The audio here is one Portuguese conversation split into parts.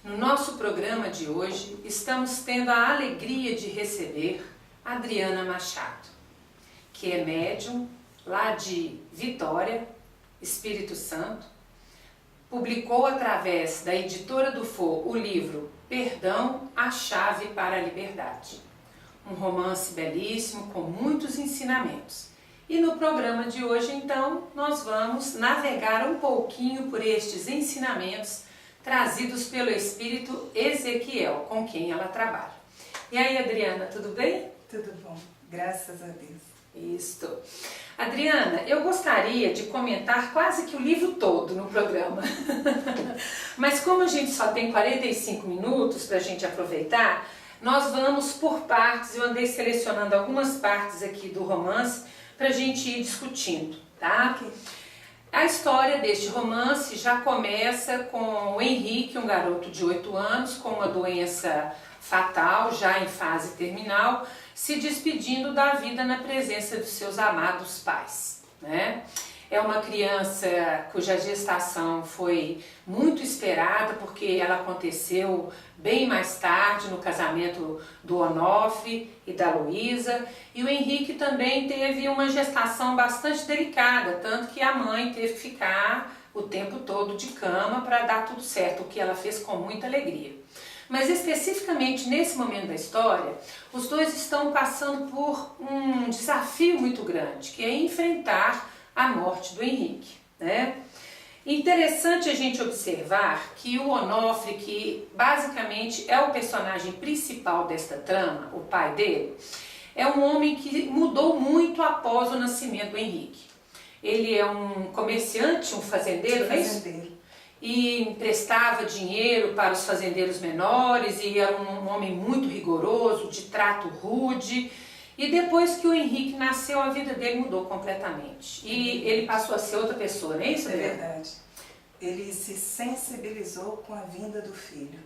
No nosso programa de hoje, estamos tendo a alegria de receber Adriana Machado, que é médium lá de Vitória, Espírito Santo. Publicou através da Editora do For o livro Perdão, a Chave para a Liberdade. Um romance belíssimo com muitos ensinamentos. E no programa de hoje, então, nós vamos navegar um pouquinho por estes ensinamentos trazidos pelo Espírito Ezequiel, com quem ela trabalha. E aí, Adriana, tudo bem? Tudo bom, graças a Deus. Isto. Adriana, eu gostaria de comentar quase que o livro todo no programa. Mas como a gente só tem 45 minutos para a gente aproveitar, nós vamos por partes. Eu andei selecionando algumas partes aqui do romance para a gente ir discutindo, tá? Okay. A história deste romance já começa com o Henrique, um garoto de 8 anos, com uma doença fatal, já em fase terminal, se despedindo da vida na presença dos seus amados pais, né? É uma criança cuja gestação foi muito esperada, porque ela aconteceu bem mais tarde no casamento do Onofre e da Luísa, e o Henrique também teve uma gestação bastante delicada, tanto que a mãe teve que ficar o tempo todo de cama para dar tudo certo, o que ela fez com muita alegria. Mas especificamente nesse momento da história, os dois estão passando por um desafio muito grande, que é enfrentar a morte do Henrique, né? Interessante a gente observar que o Onofre, que basicamente é o personagem principal desta trama, o pai dele, é um homem que mudou muito após o nascimento do Henrique. Ele é um comerciante, um fazendeiro, não é isso? E emprestava dinheiro para os fazendeiros menores e era um homem muito rigoroso, de trato rude. E depois que o Henrique nasceu, a vida dele mudou completamente. E ele passou a ser outra pessoa, não é isso? É verdade. Ele se sensibilizou com a vinda do filho.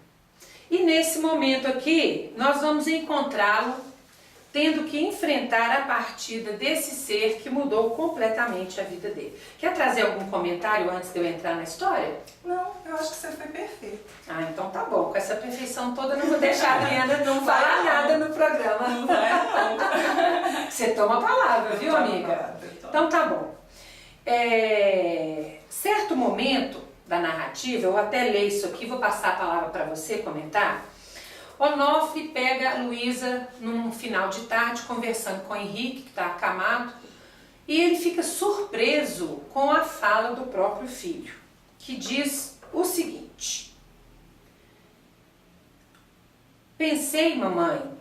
E nesse momento aqui, nós vamos encontrá-lo tendo que enfrentar a partida desse ser que mudou completamente a vida dele. Quer trazer algum comentário antes de eu entrar na história? Não, eu acho que você foi perfeito. Ah, então tá bom. Com essa perfeição toda, não vou deixar a Adriana não falar nada no programa. Não vai não. Você toma a palavra, viu, amiga? Então tá bom. Certo momento da narrativa, eu até leio isso aqui, vou passar a palavra para você comentar. Onofre pega a Luísa num final de tarde, conversando com o Henrique, que está acamado, e ele fica surpreso com a fala do próprio filho, que diz o seguinte: pensei, mamãe...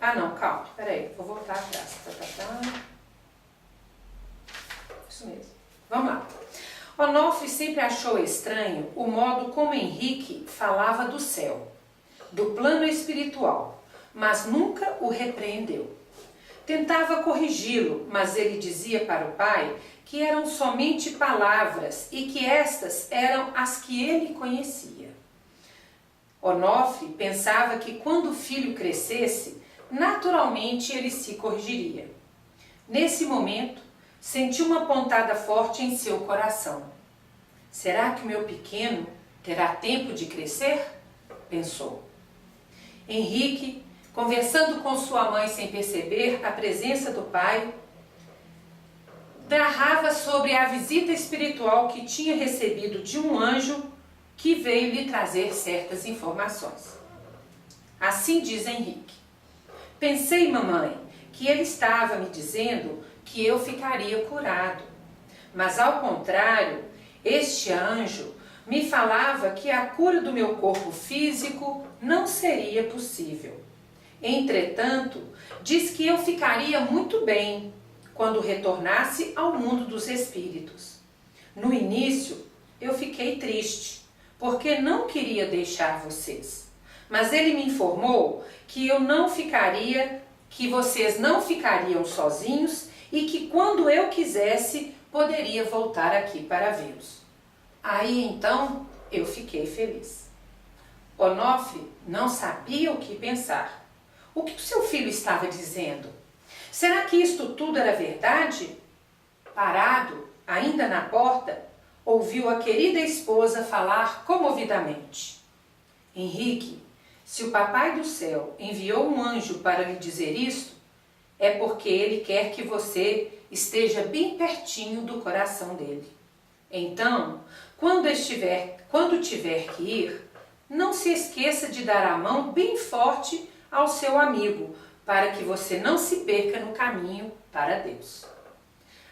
Ah não, calma, peraí, vou voltar atrás. Isso mesmo, vamos lá. Onofre sempre achou estranho o modo como Henrique falava do céu, do plano espiritual, mas nunca o repreendeu. Tentava corrigi-lo, mas ele dizia para o pai que eram somente palavras e que estas eram as que ele conhecia. Onofre pensava que quando o filho crescesse, naturalmente ele se corrigiria. Nesse momento, sentiu uma pontada forte em seu coração. Será que o meu pequeno terá tempo de crescer? Pensou. Henrique, conversando com sua mãe sem perceber a presença do pai, narrava sobre a visita espiritual que tinha recebido de um anjo que veio lhe trazer certas informações. Assim diz Henrique: pensei, mamãe, que ele estava me dizendo que eu ficaria curado, mas ao contrário, este anjo me falava que a cura do meu corpo físico não seria possível. Entretanto, diz que eu ficaria muito bem quando retornasse ao mundo dos espíritos. No início, eu fiquei triste, porque não queria deixar vocês. Mas ele me informou que eu não ficaria, que vocês não ficariam sozinhos e que quando eu quisesse, poderia voltar aqui para vê-los. Aí então eu fiquei feliz. Onofre não sabia o que pensar. O que o seu filho estava dizendo? Será que isto tudo era verdade? Parado, ainda na porta, ouviu a querida esposa falar comovidamente: Henrique, se o Papai do Céu enviou um anjo para lhe dizer isto, é porque ele quer que você esteja bem pertinho do coração dele. Então, quando tiver que ir, não se esqueça de dar a mão bem forte ao seu amigo, para que você não se perca no caminho para Deus.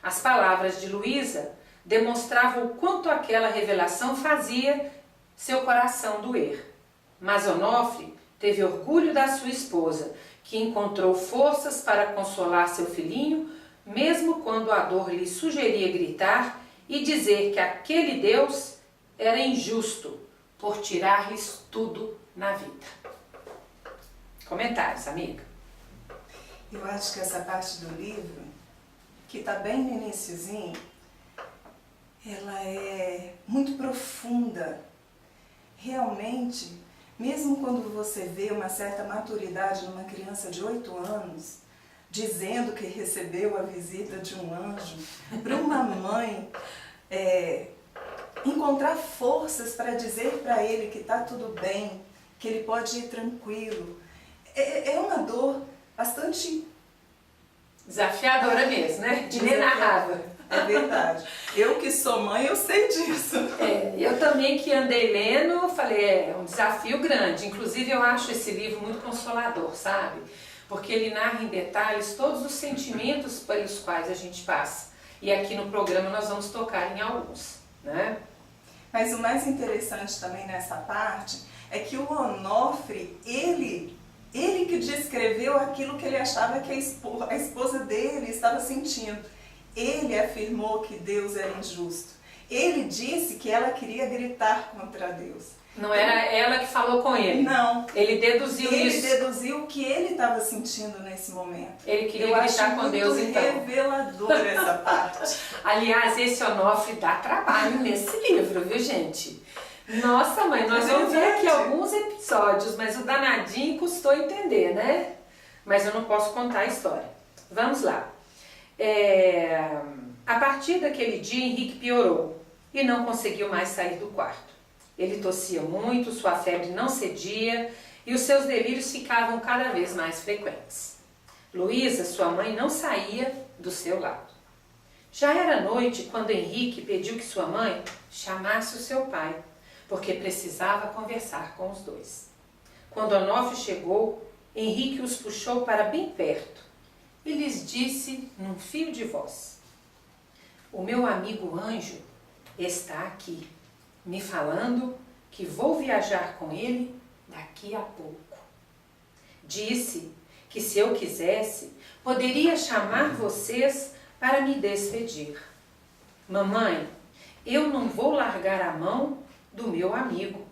As palavras de Luísa demonstravam o quanto aquela revelação fazia seu coração doer. Mas Onofre teve orgulho da sua esposa, que encontrou forças para consolar seu filhinho, mesmo quando a dor lhe sugeria gritar e dizer que aquele Deus era injusto por tirar-lhes tudo na vida. Comentários, amiga? Eu acho que essa parte do livro, que está bem no iniciozinho, ela é muito profunda. Realmente, mesmo quando você vê uma certa maturidade numa criança de 8 anos, dizendo que recebeu a visita de um anjo, para uma mãe encontrar forças para dizer para ele que está tudo bem, que ele pode ir tranquilo, é uma dor bastante desafiadora mesmo, né? Inenarrável. É verdade. Eu que sou mãe, eu sei disso. Eu também que andei lendo, falei, é um desafio grande. Inclusive eu acho esse livro muito consolador, sabe? Porque ele narra em detalhes todos os sentimentos pelos quais a gente passa. E aqui no programa nós vamos tocar em alguns, né? Mas o mais interessante também nessa parte é que o Onofre, ele que descreveu aquilo que ele achava que a esposa dele estava sentindo. Ele afirmou que Deus era injusto. Ele disse que ela queria gritar contra Deus. Não era ela que falou com ele? Não. Ele deduziu isso. Ele deduziu o que ele estava sentindo nesse momento. Ele queria gritar com Deus, então. Eu acho muito revelador essa parte. Aliás, esse Onofre dá trabalho nesse livro, viu, gente? Nossa, mãe, nós vamos ver aqui alguns episódios, mas o danadinho custou entender, né? Mas eu não posso contar a história. Vamos lá. A partir daquele dia, Henrique piorou e não conseguiu mais sair do quarto. Ele tossia muito, sua febre não cedia e os seus delírios ficavam cada vez mais frequentes. Luísa, sua mãe, não saía do seu lado. Já era noite quando Henrique pediu que sua mãe chamasse o seu pai, porque precisava conversar com os dois. Quando Onofre chegou, Henrique os puxou para bem perto e lhes disse num fio de voz: o meu amigo Anjo está aqui, me falando que vou viajar com ele daqui a pouco. Disse que se eu quisesse, poderia chamar vocês para me despedir. Mamãe, eu não vou largar a mão do meu amigo.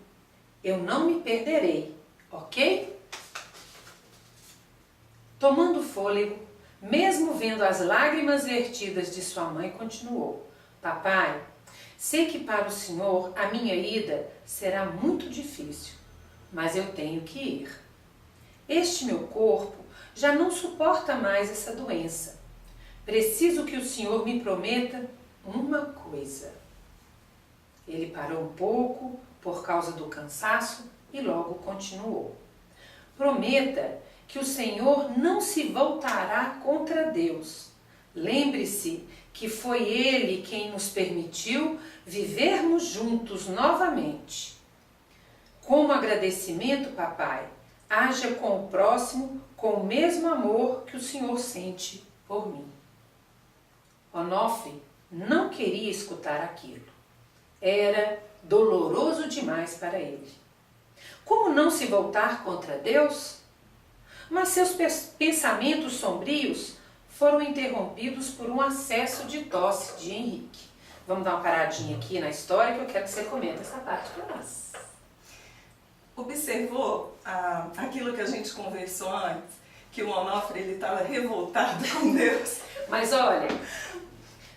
Eu não me perderei, ok? Tomando fôlego, mesmo vendo as lágrimas vertidas de sua mãe, continuou: papai, sei que para o senhor a minha ida será muito difícil, mas eu tenho que ir. Este meu corpo já não suporta mais essa doença. Preciso que o senhor me prometa uma coisa. Ele parou um pouco por causa do cansaço e logo continuou: prometa que o Senhor não se voltará contra Deus. Lembre-se que foi Ele quem nos permitiu vivermos juntos novamente. Como agradecimento, papai, haja com o próximo com o mesmo amor que o Senhor sente por mim. Onofre não queria escutar aquilo. Era doloroso demais para ele. Como não se voltar contra Deus? Mas seus pensamentos sombrios foram interrompidos por um acesso de tosse de Henrique. Vamos dar uma paradinha aqui na história que eu quero que você comente essa parte para nós. Observou aquilo que a gente conversou antes? Que o Onofre estava revoltado com Deus. Mas olha,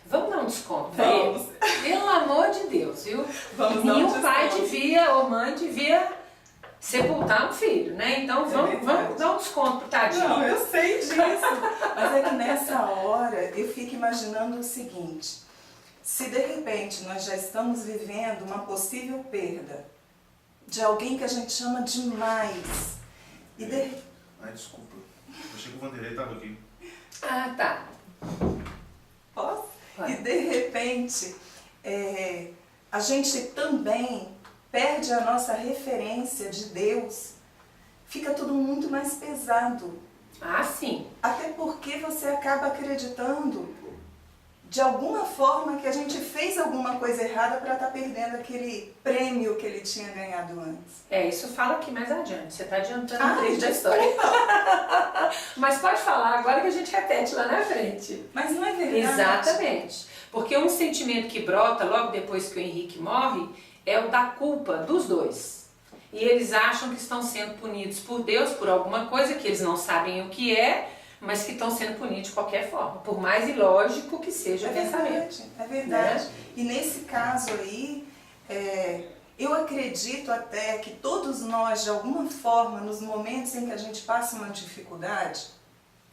vamos dar um desconto para ele? Pelo amor de Deus, viu? Vamos dar um Nenhum desconto. pai devia ou mãe devia sepultar um filho, né? Então vamos dar um desconto pro tadinho. Não, eu sei disso. Mas é que nessa hora eu fico imaginando o seguinte: se de repente nós já estamos vivendo uma possível perda de alguém que a gente ama demais, e Ai, desculpa. Achei que o Vanderlei estava aqui. Ah, tá. Posso? Vai. E de repente, a gente também perde a nossa referência de Deus, fica tudo muito mais pesado. Ah, sim. Até porque você acaba acreditando, de alguma forma, que a gente fez alguma coisa errada para estar perdendo aquele prêmio que ele tinha ganhado antes. Isso fala aqui mais adiante. Você está adiantando Ah, um trecho da história. Mas pode falar agora que a gente repete lá na frente. Mas não é verdade? Exatamente. Porque um sentimento que brota logo depois que o Henrique morre é o da culpa dos dois. E eles acham que estão sendo punidos por Deus por alguma coisa que eles não sabem o que é, mas que estão sendo punidos de qualquer forma, por mais ilógico que seja o pensamento. É verdade. E nesse caso aí, eu acredito até que todos nós, de alguma forma, nos momentos em que a gente passa uma dificuldade,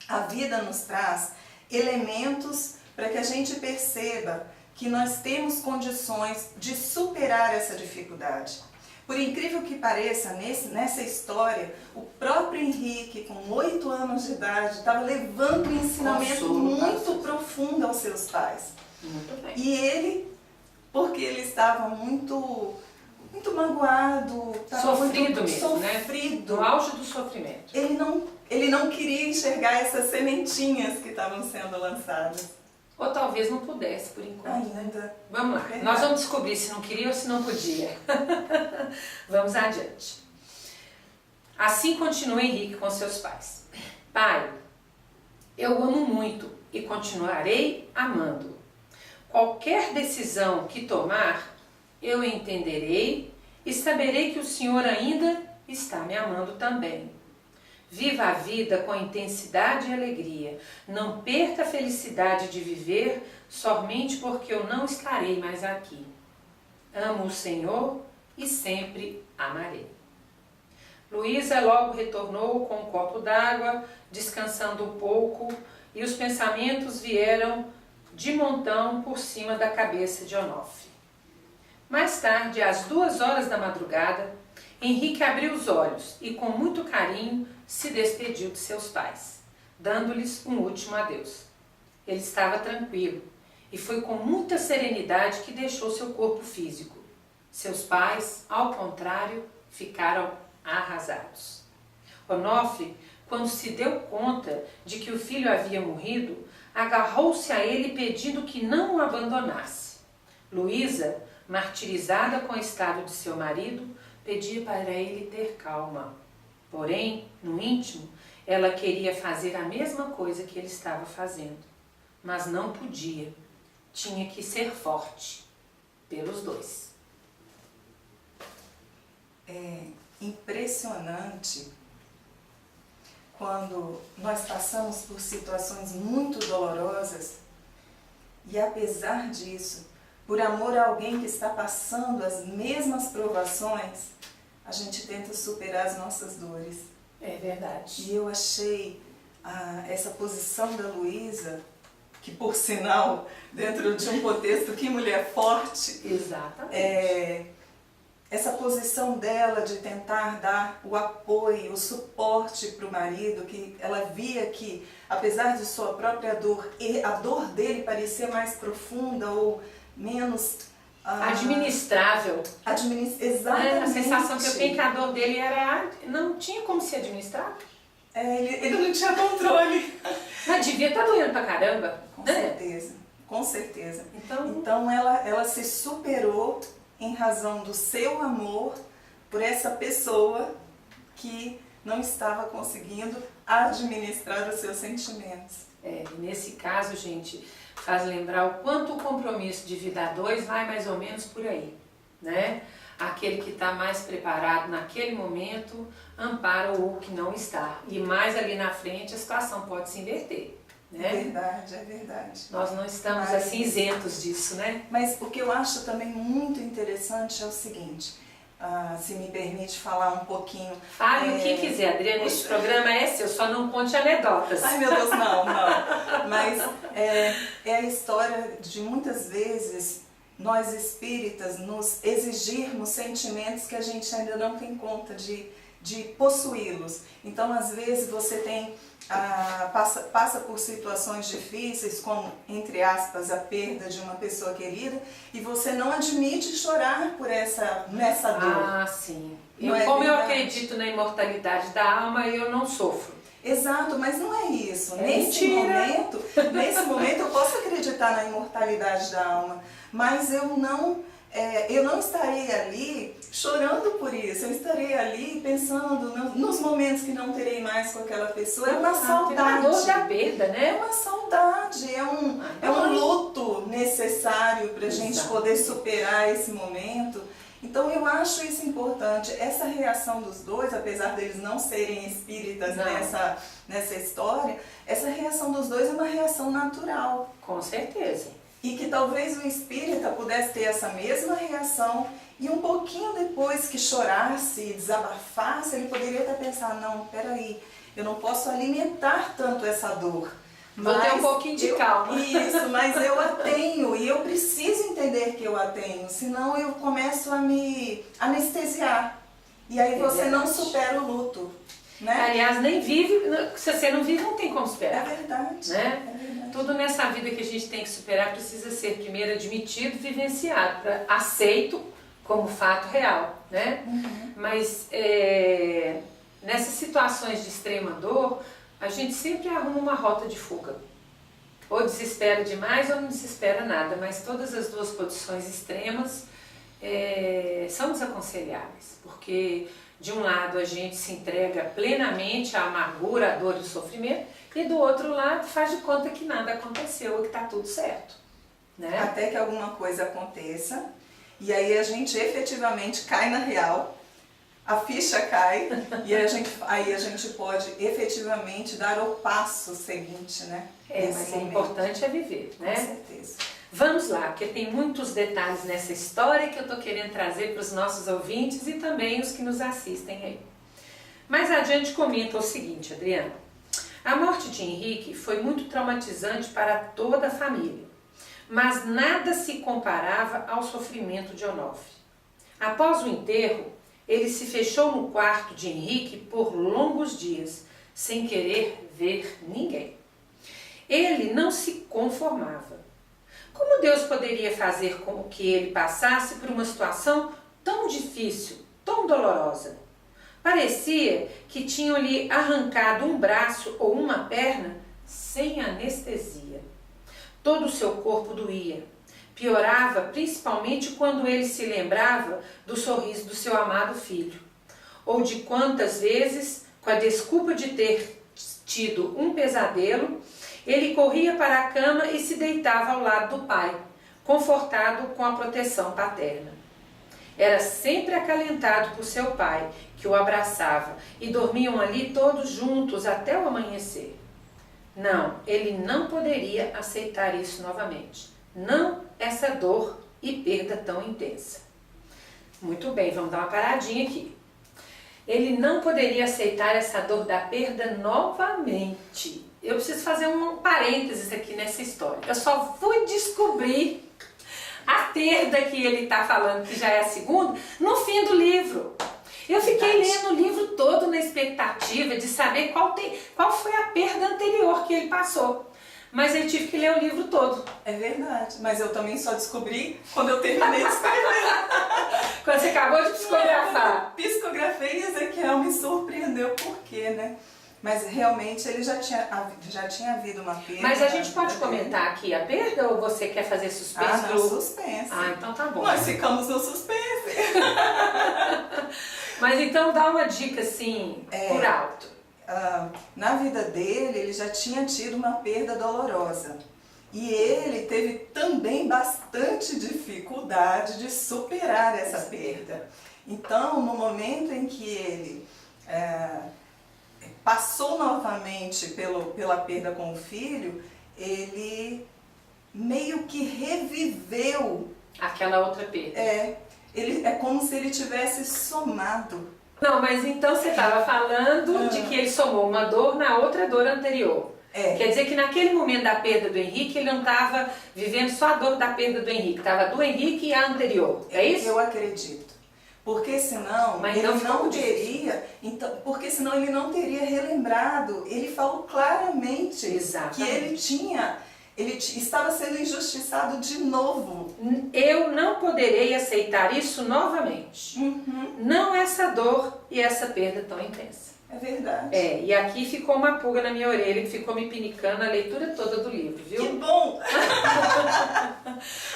a vida nos traz elementos para que a gente perceba que nós temos condições de superar essa dificuldade. Por incrível que pareça, nessa história, o próprio Henrique, com 8 anos de idade, estava levando um ensinamento muito profundo aos seus pais. Muito bem. E ele, porque ele estava muito magoado, estava Sofrido muito mesmo, sofrido, No auge do sofrimento. ele não queria enxergar essas sementinhas que estavam sendo lançadas. Ou talvez não pudesse, por enquanto. Ainda. Vamos lá, Verdade. nós vamos descobrir se não queria ou se não podia. Vamos adiante. Assim continua Henrique com seus pais. Pai, eu amo muito e continuarei amando. Qualquer decisão que tomar, eu entenderei e saberei que o Senhor ainda está me amando também. Viva a vida com intensidade e alegria. Não perca a felicidade de viver somente porque eu não estarei mais aqui. Amo o Senhor e sempre amarei. Luísa logo retornou com um copo d'água, descansando um pouco, e os pensamentos vieram de montão por cima da cabeça de Onofre. Mais tarde, às 2 horas da madrugada, Henrique abriu os olhos e, com muito carinho, se despediu de seus pais, dando-lhes um último adeus. Ele estava tranquilo e foi com muita serenidade que deixou seu corpo físico. Seus pais, ao contrário, ficaram arrasados. Onofre, quando se deu conta de que o filho havia morrido, agarrou-se a ele pedindo que não o abandonasse. Luísa, martirizada com o estado de seu marido, pedia para ele ter calma. Porém, no íntimo, ela queria fazer a mesma coisa que ele estava fazendo, mas não podia. Tinha que ser forte, pelos dois. É impressionante quando nós passamos por situações muito dolorosas e, apesar disso, por amor a alguém que está passando as mesmas provações, a gente tenta superar as nossas dores. É verdade. E eu achei essa posição da Luísa, que por sinal, dentro de um contexto que mulher forte, Exatamente. Essa posição dela de tentar dar o apoio, o suporte para o marido, que ela via que, apesar de sua própria dor, a dor dele parecia mais profunda ou menos... administrável. Exatamente. A sensação que eu tenho que a dor dele não tinha como se administrar. Ele não tinha controle. Mas devia estar doendo pra caramba. Com certeza, com certeza. Então ela se superou em razão do seu amor por essa pessoa que não estava conseguindo administrar os seus sentimentos. Nesse caso, gente, faz lembrar o quanto o compromisso de vida a dois vai mais ou menos por aí, né? Aquele que está mais preparado naquele momento ampara o que não está. E mais ali na frente a situação pode se inverter, né? É verdade. Nós não estamos assim isentos disso, né? Mas o que eu acho também muito interessante é o seguinte, se me permite falar um pouquinho. Fale o que quiser, Adriana, esse programa é seu, só não conte anedotas. Ai meu Deus, não. Mas é a história de muitas vezes nós espíritas nos exigirmos sentimentos que a gente ainda não tem conta de possuí-los. Então às vezes você tem, passa por situações difíceis, como, entre aspas, a perda de uma pessoa querida, e você não admite chorar por nessa dor. Ah, sim. Como eu acredito na imortalidade da alma, eu não sofro. Exato, mas não é isso. Nesse momento eu posso acreditar na imortalidade da alma, mas eu não estarei ali chorando por isso. Eu estarei ali pensando nos momentos que não terei mais com aquela pessoa. É uma saudade. É dor da perda, né? É uma saudade, é um luto necessário para a gente poder superar esse momento. Então eu acho isso importante. Essa reação dos dois, apesar deles não serem espíritas nessa história, essa reação dos dois é uma reação natural. Com certeza. E que talvez o espírita pudesse ter essa mesma reação e um pouquinho depois que chorasse e desabafasse, ele poderia até pensar, não, peraí, eu não posso alimentar tanto essa dor. Vou ter um pouquinho de calma. Isso, mas eu a tenho e eu preciso entender que eu a tenho, senão eu começo a me anestesiar. E aí você não supera o luto. Né? Aliás, nem vive, se você não vive, não tem como superar. É verdade. Né? É verdade. Tudo nessa vida que a gente tem que superar precisa ser primeiro admitido, vivenciado, aceito como fato real. Né? Uhum. Mas nessas situações de extrema dor, a gente sempre arruma uma rota de fuga. Ou desespera demais ou não desespera nada, mas todas as duas posições extremas são desaconselháveis, porque de um lado a gente se entrega plenamente à amargura, à dor e ao sofrimento, e do outro lado faz de conta que nada aconteceu, que está tudo certo. Né? Até que alguma coisa aconteça, e aí a gente efetivamente cai na real, a ficha cai, e aí a gente pode efetivamente dar o passo seguinte, né? Mas o importante é viver, né? Com certeza. Vamos lá, porque tem muitos detalhes nessa história que eu estou querendo trazer para os nossos ouvintes e também os que nos assistem aí. Mais adiante comenta o seguinte, Adriana. A morte de Henrique foi muito traumatizante para toda a família, mas nada se comparava ao sofrimento de Onofre. Após o enterro, ele se fechou no quarto de Henrique por longos dias, sem querer ver ninguém. Ele não se conformava. Como Deus poderia fazer com que ele passasse por uma situação tão difícil, tão dolorosa? Parecia que tinham-lhe arrancado um braço ou uma perna sem anestesia. Todo o seu corpo doía. Piorava principalmente quando ele se lembrava do sorriso do seu amado filho, ou de quantas vezes, com a desculpa de ter tido um pesadelo, ele corria para a cama e se deitava ao lado do pai, confortado com a proteção paterna. Era sempre acalentado por seu pai, que o abraçava, e dormiam ali todos juntos até o amanhecer. Não, ele não poderia aceitar isso novamente. Não essa dor e perda tão intensa. Muito bem, vamos dar uma paradinha aqui. Ele não poderia aceitar essa dor da perda novamente. Eu preciso fazer um parênteses aqui nessa história. Eu só fui descobrir a perda que ele está falando, que já é a segunda, no fim do livro. Eu fiquei lendo o livro todo na expectativa de saber qual foi a perda anterior que ele passou. Mas eu tive que ler o livro todo. É verdade, mas eu também só descobri quando eu terminei de escrever. Quando você acabou de psicografar. Psicografei, Ezequiel me surpreendeu por quê, né? Mas realmente ele já tinha havido uma perda. Mas a gente pode comentar aqui a perda ou você quer fazer suspense? Não, suspense. Então tá bom. Nós ficamos no suspense. Mas então dá uma dica assim, por alto. Na vida dele, ele já tinha tido uma perda dolorosa. E ele teve também bastante dificuldade de superar essa perda. Então, no momento em que ele passou novamente pela perda com o filho, ele meio que reviveu aquela outra perda. É como se ele tivesse somado. Não, mas então você estava falando de que ele somou uma dor na outra dor anterior. Quer dizer que naquele momento da perda do Henrique, ele não estava vivendo só a dor da perda do Henrique, estava do Henrique e a anterior, é isso? Eu acredito. Porque senão mas ele então não teria, porque senão ele não teria relembrado. Ele falou claramente Exatamente. que ele estava sendo injustiçado de novo. Eu não poderei aceitar isso novamente. Não essa dor e essa perda tão intensa. É verdade. E aqui ficou uma pulga na minha orelha que ficou me pinicando a leitura toda do livro, viu? Que bom!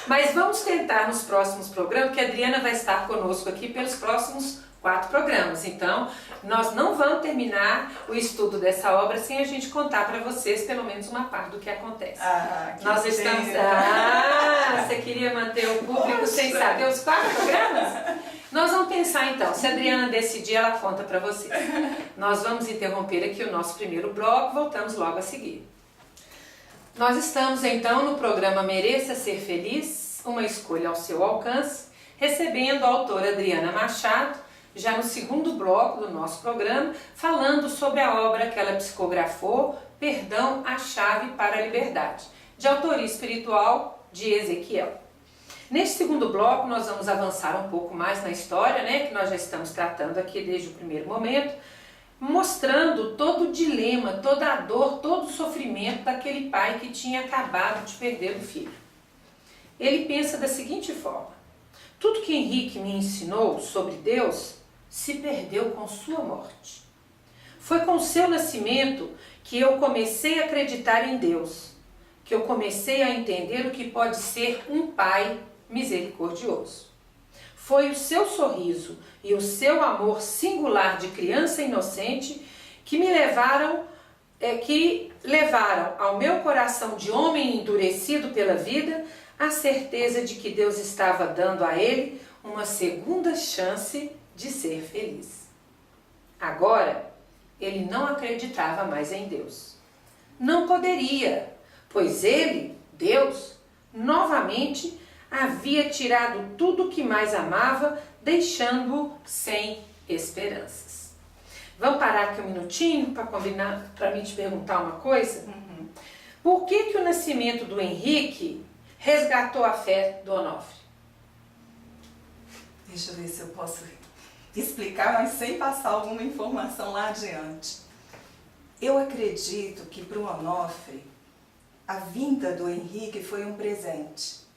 Mas vamos tentar nos próximos programas, que a Adriana vai estar conosco aqui pelos próximos 4 programas. Então, nós não vamos terminar o estudo dessa obra sem a gente contar para vocês pelo menos uma parte do que acontece. Nós estamos... você queria manter o público sem saber os 4 programas? Nós vamos pensar então, se a Adriana decidir, ela conta para vocês. Nós vamos interromper aqui o nosso primeiro bloco, voltamos logo a seguir. Nós estamos então no programa Mereça Ser Feliz, uma escolha ao seu alcance, recebendo a autora Adriana Machado, já no segundo bloco do nosso programa, falando sobre a obra que ela psicografou, Perdão, a Chave para a Liberdade, de autoria espiritual de Ezequiel. Neste segundo bloco, nós vamos avançar um pouco mais na história, que nós já estamos tratando aqui desde o primeiro momento, mostrando todo o dilema, toda a dor, todo o sofrimento daquele pai que tinha acabado de perder o filho. Ele pensa da seguinte forma: tudo que Henrique me ensinou sobre Deus se perdeu com sua morte. Foi com seu nascimento que eu comecei a acreditar em Deus, que eu comecei a entender o que pode ser um pai misericordioso. Foi o seu sorriso e o seu amor singular de criança inocente que me levaram ao meu coração de homem endurecido pela vida a certeza de que Deus estava dando a ele uma segunda chance de ser feliz. Agora, ele não acreditava mais em Deus. Não poderia, pois ele, Deus, novamente havia tirado tudo o que mais amava, deixando-o sem esperanças. Vamos parar aqui um minutinho para combinar, para mim te perguntar uma coisa? Por que o nascimento do Henrique resgatou a fé do Onofre? Deixa eu ver se eu posso explicar, mas sem passar alguma informação lá adiante. Eu acredito que para o Onofre, a vinda do Henrique foi um presente.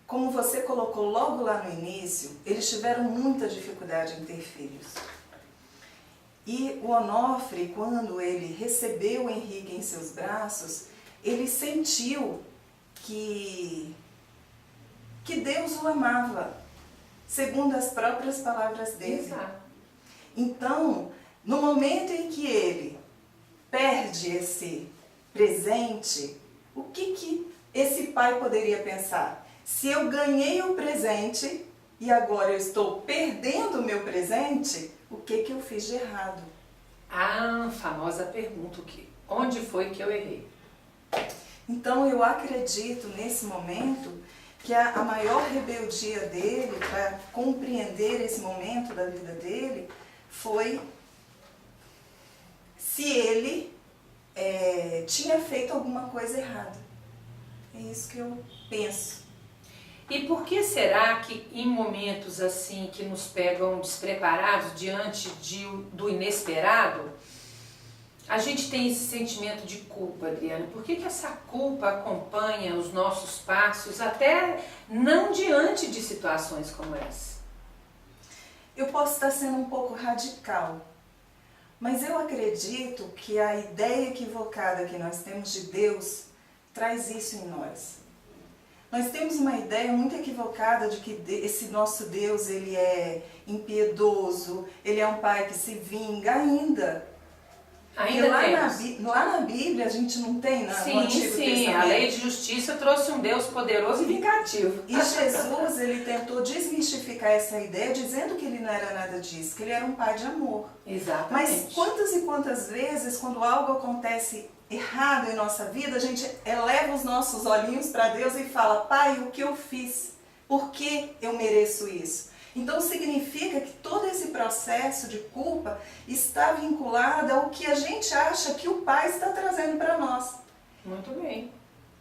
Como você colocou logo lá no início, eles tiveram muita dificuldade em ter filhos. E o Onofre, quando ele recebeu o Henrique em seus braços, ele sentiu que Deus o amava, segundo as próprias palavras dele. Exato. Então, no momento em que ele perde esse presente, o que esse pai poderia pensar? Se eu ganhei o presente e agora eu estou perdendo o meu presente, o que eu fiz de errado? A famosa pergunta, onde foi que eu errei? Então eu acredito nesse momento que a maior rebeldia dele para compreender esse momento da vida dele foi se ele tinha feito alguma coisa errada. É isso que eu penso. E por que será que em momentos assim que nos pegam despreparados diante do inesperado, a gente tem esse sentimento de culpa, Adriana? Por que essa culpa acompanha os nossos passos até não diante de situações como essa? Eu posso estar sendo um pouco radical, mas eu acredito que a ideia equivocada que nós temos de Deus traz isso em nós. Nós temos uma ideia muito equivocada de que esse nosso Deus, ele é impiedoso, ele é um pai que se vinga ainda. Ainda lá na Bíblia a gente não tem, no Antigo Testamento. A lei de justiça trouxe um Deus poderoso e vingativo. E Jesus, ele tentou desmistificar essa ideia, dizendo que ele não era nada disso, que ele era um pai de amor. Exatamente. Mas quantas e quantas vezes, quando algo acontece errado em nossa vida, a gente eleva os nossos olhinhos para Deus e fala: Pai, o que eu fiz? Por que eu mereço isso? Então significa que todo esse processo de culpa está vinculado ao que a gente acha que o pai está trazendo para nós. Muito bem,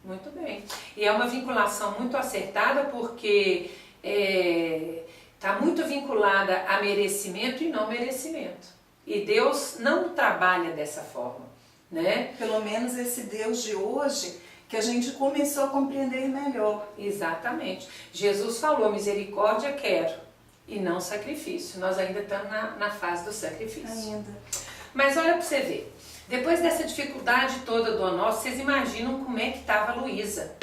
muito bem. E é uma vinculação muito acertada porque está muito vinculada a merecimento e não merecimento. E Deus não trabalha dessa forma, né? Pelo menos esse Deus de hoje que a gente começou a compreender melhor. Exatamente. Jesus falou, misericórdia quero e não sacrifício. Nós ainda estamos na fase do sacrifício. Ainda. Mas olha para você ver, depois dessa dificuldade toda do nosso, vocês imaginam como é que estava a Luísa.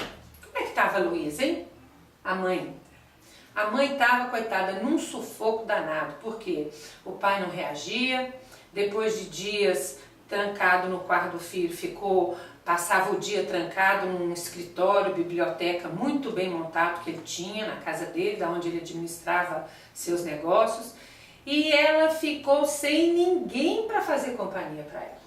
Como é que estava a Luísa, hein? A mãe. A mãe estava, coitada, num sufoco danado, porque o pai não reagia, depois de dias trancado no quarto do filho, passava o dia trancado num escritório, biblioteca muito bem montado que ele tinha na casa dele, da onde ele administrava seus negócios, e ela ficou sem ninguém para fazer companhia para ela.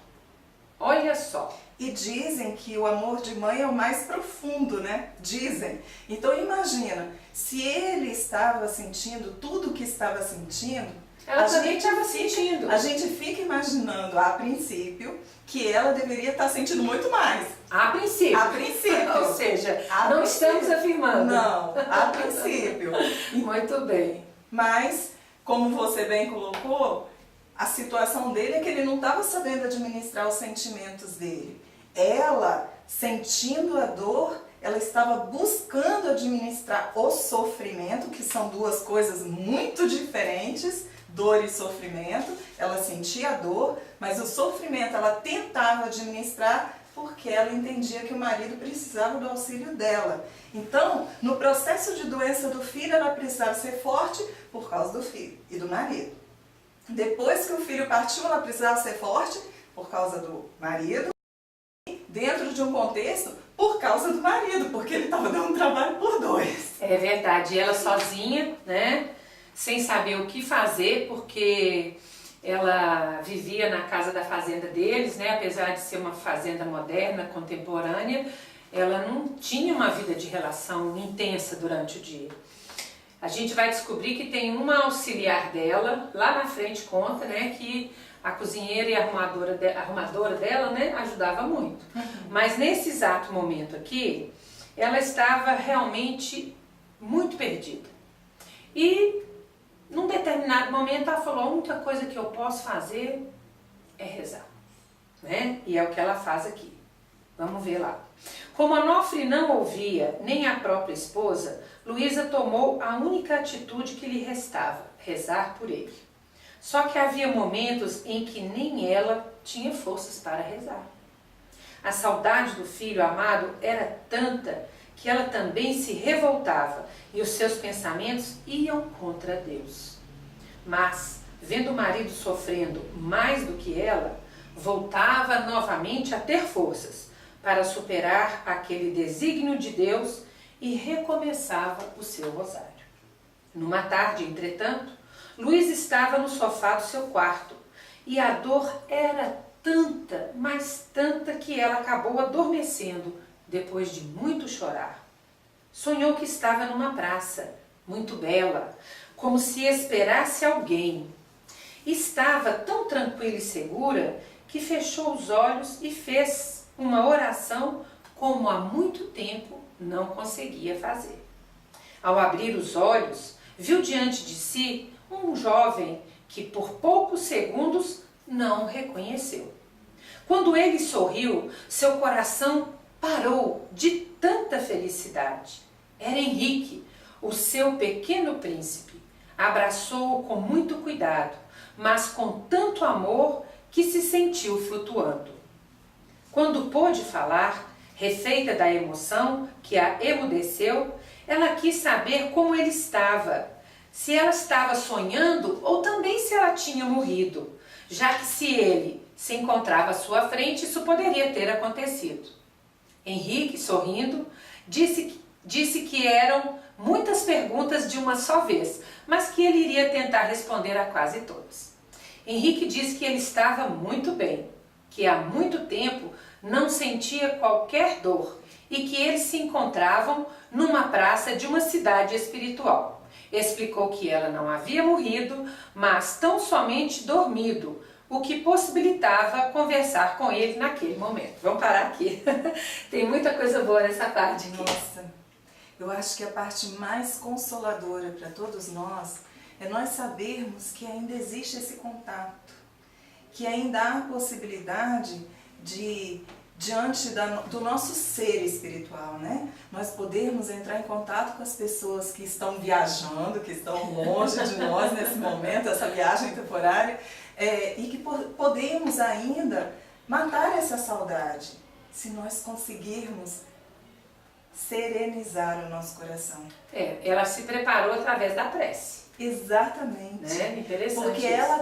Olha só. E dizem que o amor de mãe é o mais profundo, né? Dizem. Então imagina, se ele estava sentindo tudo o que estava sentindo, ela também estava sentindo. A gente fica imaginando, a princípio, que ela deveria estar sentindo muito mais. A princípio. A princípio. Ou seja, não estamos afirmando. Não, a princípio. Muito bem. Mas, como você bem colocou, a situação dele é que ele não estava sabendo administrar os sentimentos dele. Ela, sentindo a dor, ela estava buscando administrar o sofrimento, que são duas coisas muito diferentes, dor e sofrimento. Ela sentia a dor, mas o sofrimento ela tentava administrar porque ela entendia que o marido precisava do auxílio dela. Então, no processo de doença do filho, ela precisava ser forte por causa do filho e do marido. Depois que o filho partiu, ela precisava ser forte por causa do marido, dentro de um contexto por causa do marido, porque ele estava dando trabalho por dois. É verdade, ela sozinha, né, sem saber o que fazer, porque ela vivia na casa da fazenda deles, né, apesar de ser uma fazenda moderna, contemporânea, ela não tinha uma vida de relação intensa durante o dia. A gente vai descobrir que tem uma auxiliar dela, lá na frente conta, né, que a cozinheira e a arrumadora dela, né, ajudava muito. Mas nesse exato momento aqui, ela estava realmente muito perdida. E num determinado momento ela falou, a única coisa que eu posso fazer é rezar, né? E é o que ela faz aqui. Vamos ver lá. Como Onofre não ouvia nem a própria esposa, Luísa tomou a única atitude que lhe restava, rezar por ele. Só que havia momentos em que nem ela tinha forças para rezar. A saudade do filho amado era tanta que ela também se revoltava e os seus pensamentos iam contra Deus. Mas, vendo o marido sofrendo mais do que ela, voltava novamente a ter forças para superar aquele desígnio de Deus e recomeçava o seu rosário. Numa tarde, entretanto, Luísa estava no sofá do seu quarto e a dor era tanta, mas tanta que ela acabou adormecendo depois de muito chorar. Sonhou que estava numa praça, muito bela, como se esperasse alguém. Estava tão tranquila e segura que fechou os olhos e fez uma oração como há muito tempo não conseguia fazer. Ao abrir os olhos, viu diante de si um jovem que por poucos segundos não reconheceu. Quando ele sorriu, seu coração parou de tanta felicidade. Era Henrique, o seu pequeno príncipe. Abraçou-o com muito cuidado, mas com tanto amor que se sentiu flutuando. Quando pôde falar, refeita da emoção que a emudeceu, ela quis saber como ele estava, se ela estava sonhando ou também se ela tinha morrido, já que se ele se encontrava à sua frente, isso poderia ter acontecido. Henrique, sorrindo, disse que eram muitas perguntas de uma só vez, mas que ele iria tentar responder a quase todas. Henrique disse que ele estava muito bem, que há muito tempo não sentia qualquer dor e que eles se encontravam numa praça de uma cidade espiritual. Explicou que ela não havia morrido, mas tão somente dormido, o que possibilitava conversar com ele naquele momento. Vamos parar aqui. Tem muita coisa boa nessa parte aqui. Nossa, eu acho que a parte mais consoladora para todos nós é nós sabermos que ainda existe esse contato, que ainda há a possibilidade de, diante do nosso ser espiritual, né? Nós podermos entrar em contato com as pessoas que estão viajando, que estão longe de nós nesse momento, essa viagem temporária, e que podemos ainda matar essa saudade, se nós conseguirmos serenizar o nosso coração. Ela se preparou através da prece. Exatamente. Né? Interessante. Porque ela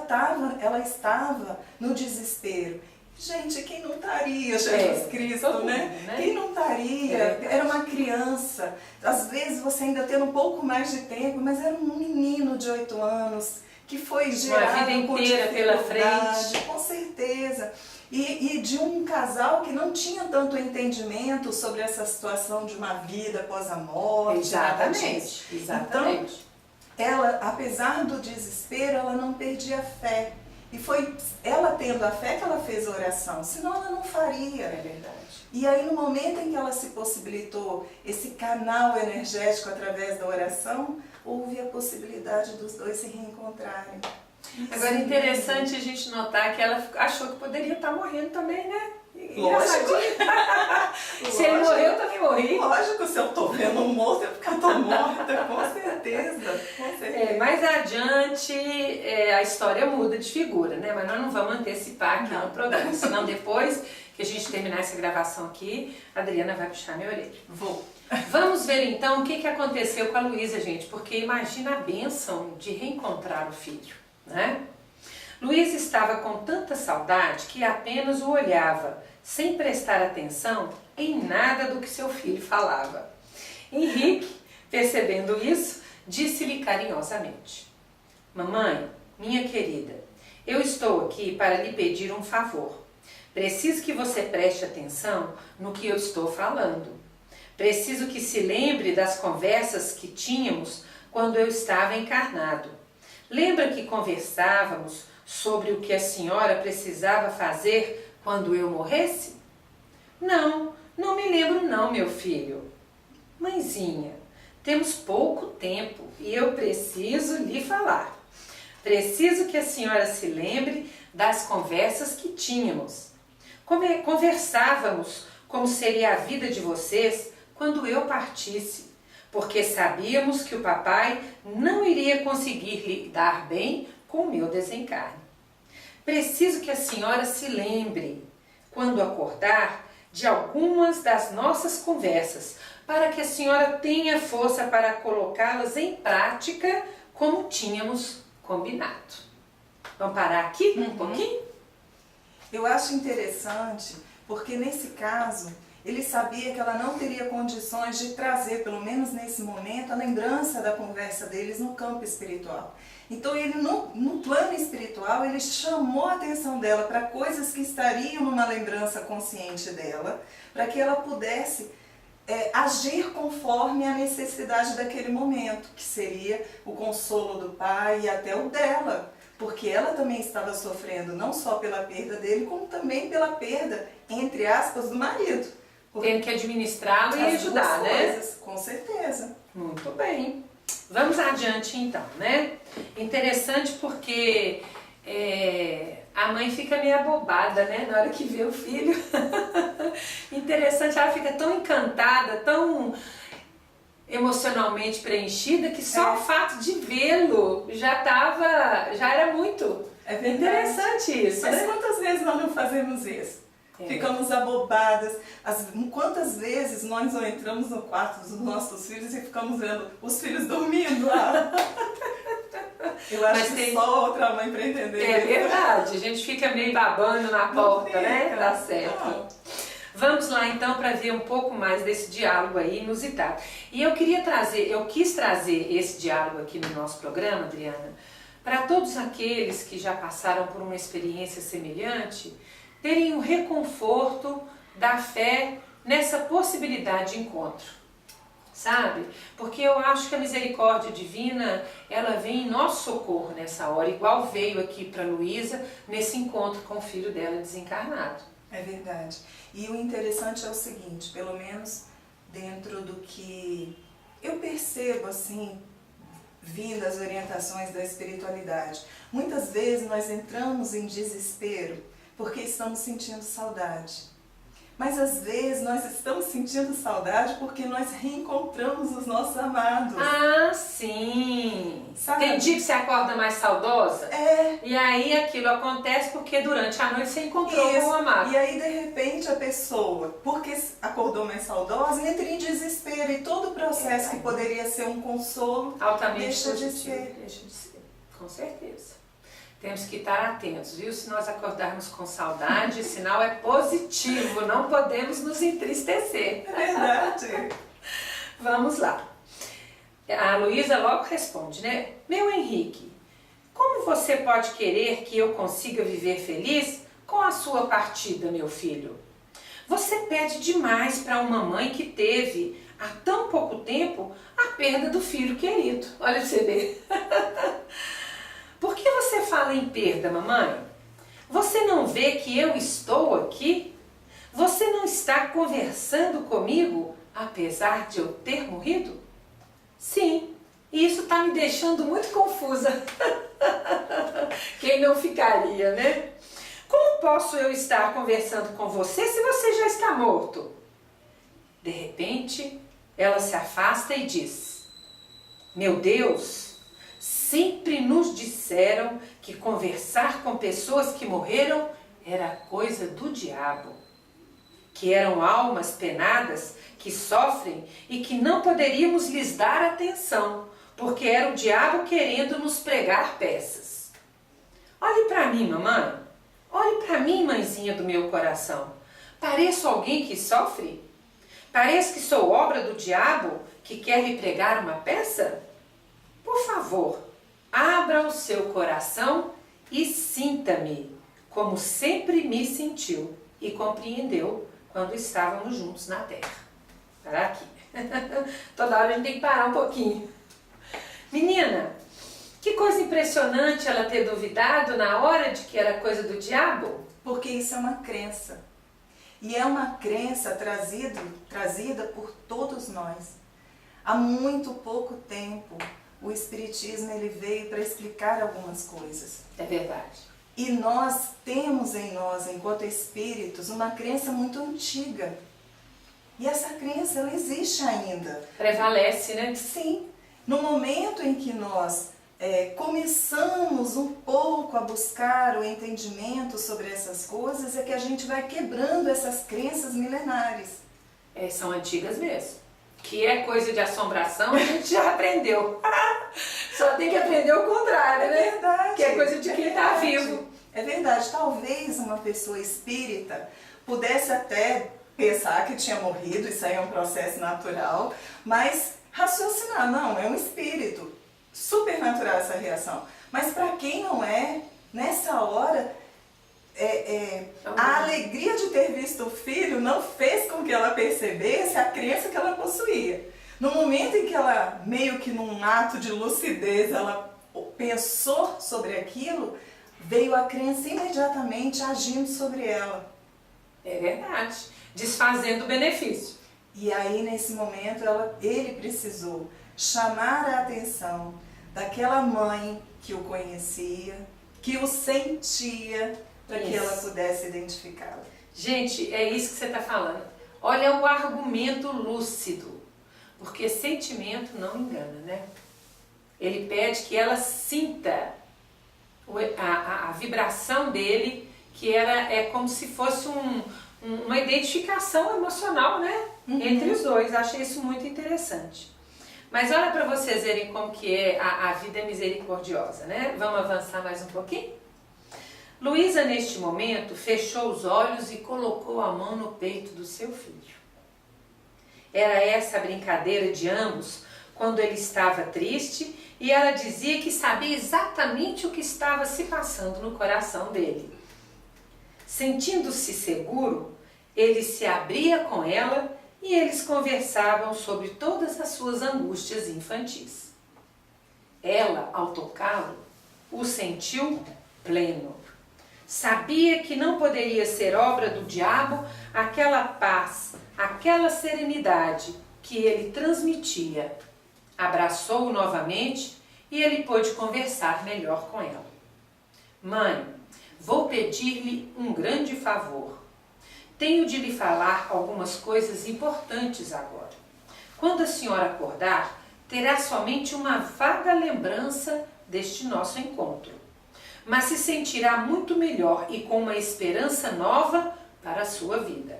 estava no desespero. Gente, quem não estaria, Jesus Cristo, né? Quem não estaria? Era uma criança. Às vezes você ainda tendo um pouco mais de tempo, mas era um menino de 8 anos que foi gerado uma vida inteira pela frente. Com certeza. E de um casal que não tinha tanto entendimento sobre essa situação de uma vida após a morte. Exatamente. Então, ela, apesar do desespero, ela não perdia a fé. E foi ela tendo a fé que ela fez a oração, senão ela não faria. É verdade. E aí no momento em que ela se possibilitou esse canal energético através da oração, houve a possibilidade dos dois se reencontrarem. Agora, interessante a gente notar que ela achou que poderia estar morrendo também, né? Lógico. Se ele morreu, eu também morri. Lógico, se eu estou vendo um morto, é porque eu estou morta, com certeza. Com certeza. Mais adiante, a história muda de figura, né? Mas nós não vamos antecipar aqui no programa, senão depois que a gente terminar essa gravação aqui, a Adriana vai puxar minha orelha. Vou. Vamos ver então o que aconteceu com a Luísa, gente, porque imagina a bênção de reencontrar o filho, né? Luísa estava com tanta saudade que apenas o olhava, sem prestar atenção em nada do que seu filho falava. Henrique, percebendo isso, disse-lhe carinhosamente: Mamãe, minha querida, eu estou aqui para lhe pedir um favor. Preciso que você preste atenção no que eu estou falando. Preciso que se lembre das conversas que tínhamos quando eu estava encarnado. Lembra que conversávamos sobre o que a senhora precisava fazer quando eu morresse? Não, não me lembro não, meu filho. Mãezinha, temos pouco tempo e eu preciso lhe falar. Preciso que a senhora se lembre das conversas que tínhamos. Conversávamos como seria a vida de vocês quando eu partisse, porque sabíamos que o papai não iria conseguir lidar bem com o meu desencarne. Preciso que a senhora se lembre, quando acordar, de algumas das nossas conversas, para que a senhora tenha força para colocá-las em prática como tínhamos combinado. Vamos parar aqui um pouquinho? Eu acho interessante, porque nesse caso, ele sabia que ela não teria condições de trazer, pelo menos nesse momento, a lembrança da conversa deles no campo espiritual. Então ele, no plano espiritual, ele chamou a atenção dela para coisas que estariam numa lembrança consciente dela, para que ela pudesse agir conforme a necessidade daquele momento, que seria o consolo do pai e até o dela, porque ela também estava sofrendo não só pela perda dele, como também pela perda, entre aspas, do marido. Tendo que administrá-lo e ajudar, né? Com certeza. Muito bem. Vamos adiante então, né? Interessante porque a mãe fica meio abobada, né? Na hora que vê o filho. Interessante, ela fica tão encantada, tão emocionalmente preenchida, que só o fato de vê-lo já era muito. É verdade. Interessante isso, Mas né? quantas vezes nós não fazemos isso? Ficamos abobadas. Quantas vezes nós não entramos no quarto dos nossos filhos e ficamos vendo os filhos dormindo lá? Eu acho que só outra mãe para entender. É verdade, a gente fica meio babando na porta, né? Tá certo. Não. Vamos lá então para ver um pouco mais desse diálogo aí inusitado. E eu quis trazer esse diálogo aqui no nosso programa, Adriana, para todos aqueles que já passaram por uma experiência semelhante, terem o reconforto da fé nessa possibilidade de encontro, sabe? Porque eu acho que a misericórdia divina, ela vem em nosso socorro nessa hora, igual veio aqui para Luísa nesse encontro com o filho dela desencarnado. É verdade. E o interessante é o seguinte, pelo menos dentro do que eu percebo assim, vindo as orientações da espiritualidade, muitas vezes nós entramos em desespero porque estamos sentindo saudade. Mas às vezes nós estamos sentindo saudade porque nós reencontramos os nossos amados. Ah, sim! Sabe? Tem dia que você acorda mais saudosa? É. E aí aquilo acontece porque durante a noite você encontrou Isso. com o amado. E aí de repente a pessoa, porque acordou mais saudosa, entra em desespero e todo o processo que poderia ser um consolo Altamente deixa de positivo. ser. Deixa de ser, com certeza. Temos que estar atentos, viu? Se nós acordarmos com saudade, sinal é positivo, não podemos nos entristecer. É verdade. Vamos lá. A Luísa logo responde, né? Meu Henrique, como você pode querer que eu consiga viver feliz com a sua partida, meu filho? Você pede demais para uma mãe que teve, há tão pouco tempo, a perda do filho querido. Olha pra você ver. Por que você fala em perda, mamãe? Você não vê que eu estou aqui? Você não está conversando comigo, apesar de eu ter morrido? Sim, e isso está me deixando muito confusa. Quem não ficaria, né? Como posso eu estar conversando com você se você já está morto? De repente, ela se afasta e diz: Meu Deus! Sempre nos disseram que conversar com pessoas que morreram era coisa do diabo, que eram almas penadas, que sofrem e que não poderíamos lhes dar atenção, porque era o diabo querendo nos pregar peças. Olhe para mim, mamãe. Olhe para mim, mãezinha do meu coração. Pareço alguém que sofre? Parece que sou obra do diabo que quer lhe pregar uma peça? Por favor, abra o seu coração e sinta-me, como sempre me sentiu e compreendeu quando estávamos juntos na Terra. Para aqui. Toda hora a gente tem que parar um pouquinho. Menina, que coisa impressionante ela ter duvidado na hora de que era coisa do diabo. Porque isso é uma crença. E é uma crença trazida por todos nós. Há muito pouco tempo, o Espiritismo ele veio para explicar algumas coisas. É verdade. E nós temos em nós, enquanto espíritos, uma crença muito antiga. E essa crença, ela existe ainda. Prevalece, né? Sim. No momento em que nós começamos um pouco a buscar o entendimento sobre essas coisas, é que a gente vai quebrando essas crenças milenares. São antigas mesmo. Que é coisa de assombração, a gente já aprendeu. Só tem que aprender o contrário, né? É verdade. Que é coisa de quem está vivo. É verdade. Talvez uma pessoa espírita pudesse até pensar que tinha morrido, isso aí é um processo natural, mas raciocinar, não, é um espírito. Super natural essa reação. Mas para quem não é, nessa hora, a alegria de ter visto o filho não fez com que ela percebesse a crença que ela possuía. No momento em que ela, meio que num ato de lucidez, ela pensou sobre aquilo, veio a crença imediatamente agindo sobre ela. É verdade. Desfazendo o benefício. E aí, nesse momento, ele precisou chamar a atenção daquela mãe que o conhecia, que o sentia, para que ela pudesse identificá-lo. Gente, é isso que você está falando. Olha o argumento lúcido, porque sentimento não engana, né? Ele pede que ela sinta a vibração dele, que é como se fosse uma identificação emocional, né? Entre os dois. Achei isso muito interessante. Mas olha para vocês verem como que é a vida misericordiosa, né? Vamos avançar mais um pouquinho? Luísa, neste momento, fechou os olhos e colocou a mão no peito do seu filho. Era essa a brincadeira de ambos quando ele estava triste e ela dizia que sabia exatamente o que estava se passando no coração dele. Sentindo-se seguro, Ele se abria com ela e eles conversavam sobre todas as suas angústias infantis. Ela, ao tocá-lo, o sentiu pleno. Sabia que não poderia ser obra do diabo aquela paz, aquela serenidade que ele transmitia. Abraçou-o novamente e ele pôde conversar melhor com ela. Mãe, vou pedir-lhe um grande favor. Tenho de lhe falar algumas coisas importantes agora. Quando a senhora acordar, terá somente uma vaga lembrança deste nosso encontro, mas se sentirá muito melhor e com uma esperança nova para a sua vida.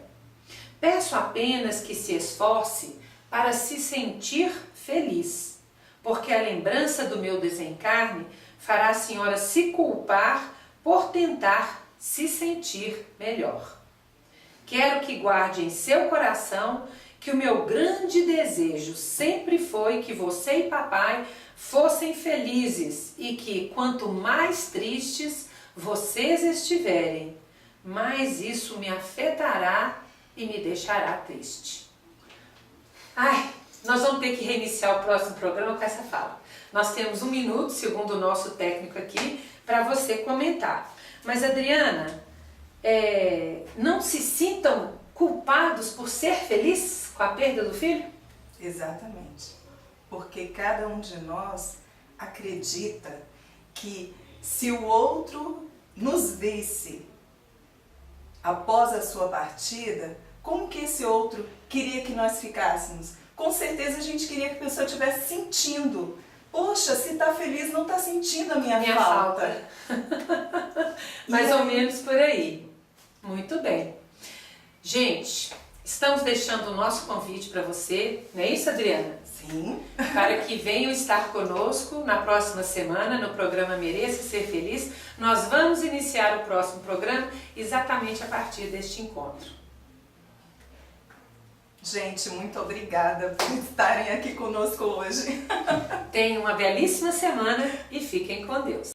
Peço apenas que se esforce para se sentir feliz, porque a lembrança do meu desencarne fará a senhora se culpar por tentar se sentir melhor. Quero que guarde em seu coração que o meu grande desejo sempre foi que você e papai fossem felizes e que quanto mais tristes vocês estiverem, mais isso me afetará e me deixará triste. Ai, nós vamos ter que reiniciar o próximo programa com essa fala. Nós temos 1 minuto, segundo o nosso técnico aqui, para você comentar. Mas, Adriana, não se sintam culpados por ser feliz com a perda do filho? Exatamente. Porque cada um de nós acredita que se o outro nos visse após a sua partida, como que esse outro queria que nós ficássemos? Com certeza a gente queria que a pessoa estivesse sentindo. Poxa, se está feliz, não está sentindo a minha falta. Mais ou menos por aí. Muito bem. Gente, estamos deixando o nosso convite para você, não é isso, Adriana? Sim. Para que venham estar conosco na próxima semana no programa Mereça Ser Feliz. Nós vamos iniciar o próximo programa exatamente a partir deste encontro. Gente, muito obrigada por estarem aqui conosco hoje. Tenham uma belíssima semana e fiquem com Deus.